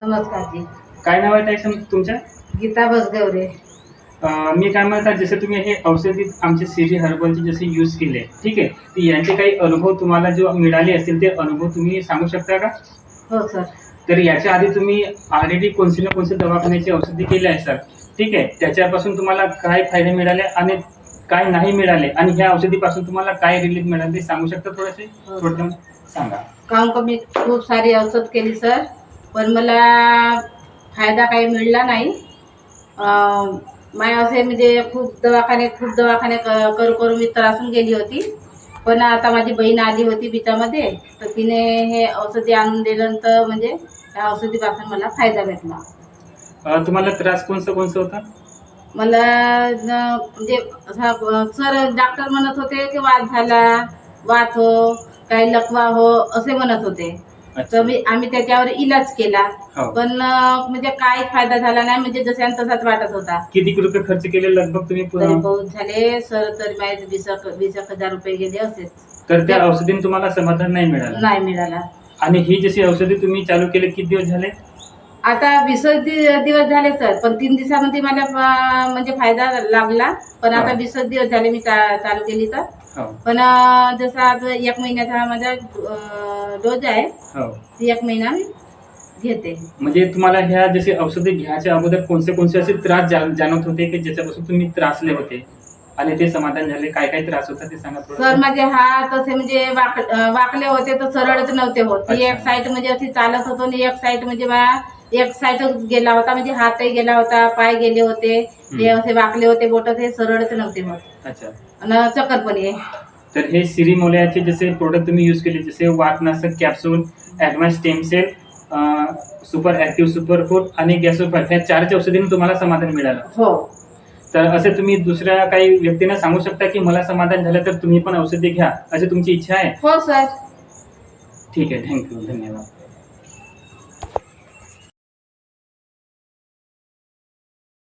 नमस्कार जी. काय नाव आहे ताई तुमच्या? गीता बसगवरे. मी काय म्हणतात जसे तुम्ही हे औषधी आमचे सिरी हर्बलचे जसे यूज केले, ठीक आहे. तर यांचे काही अनुभव तुम्हाला जो मिळाले असतील ते अनुभव तुम्ही सांगू शकता का? हो सर. तर याच्या आधी तुम्ही ऑलरेडी कोणते ना कोणते दवाखान्याची औषधी केली आहे सर, ठीक आहे. त्याच्यापासून तुम्हाला काय फायदे मिळाले आणि काय नाही मिळाले आणि ह्या औषधीपासून तुम्हाला काय रिलीफ मिळाले ते सांगू शकता थोडेसे? हो थोडक्यात सांगा. काहून का मी खूप सारी औषध केली सर, पण मला फायदा काही मिळाला नाही. असे म्हणजे खूप दवाखाने करू करू मी त्रासून गेली होती. पण आता माझी बहीण आली होती बिटामध्ये, तर तिने हे औषधी आणून दिल्यानंतर म्हणजे त्या औषधीपासून मला फायदा भेटला. तुम्हाला त्रास कोणता होता? मला म्हणजे असा सर डॉक्टर म्हणत होते की वात हो, काही लकवा हो असे म्हणत होते. तर आम्ही त्याच्यावर इलाज केला. हो. पण म्हणजे काही फायदा झाला नाही, म्हणजे जशान तसाच वाटत होता. किती रुपये खर्च केले लगभग तुम्ही? तरी बहुत झाले सर, तरी माझे 20,000 रुपये गेले असेच. तर त्या औषधीने तुम्हाला समाधान नाही मिळालं? नाही मिळाला. आणि ही जशी औषधी तुम्ही चालू केले किती दिवस झाले? आता 20 दिवस झाले सर, पण 3 दिवसामध्ये मला म्हणजे फायदा लागला. पण आता 20 दिवस झाले मी चालू केली तर. पण जसं आता 1 महिन्याचा माझा डोज आहे. 1 महिना मी घेते. म्हणजे तुम्हाला ह्या जशी औषधे घ्यायच्या अगोदर कोणते असे त्रास जाणवत होते की ज्याच्यापासून तुम्ही त्रासले होते आणि ते समाधान झाले? काय काय त्रास होता ते सांगा थोडं. सर माझे हात असे म्हणजे वाकले होते, तर सरळच नव्हते होत. एक साईड म्हणजे अशी चालत होतो आणि एक साईड म्हणजे एक साईडच गेला होता, म्हणजे हातही गेला होता, पाय गेले होते, ते असे वाकले होते बोट, ते सरळच नव्हते होत. अच्छा. आणि चक्कर पण ये. तर हे सिरीमोलियाचे जसे प्रोडक्ट तुम्ही यूज केले, जसे वातनाशक capsule, advance stem cell, super active super food आणि गॅसोफाय, ह्या 4 औषधीने तुम्हाला समाधान मिळालं? हो. तर असे तुम्ही दुसऱ्या काही व्यक्तींना सांगू शकता की मला समाधान झालं तर तुम्ही पण औषधी घ्या, अशी तुमची इच्छा आहे? हो सर. ठीक आहे. थँक्यू. धन्यवाद.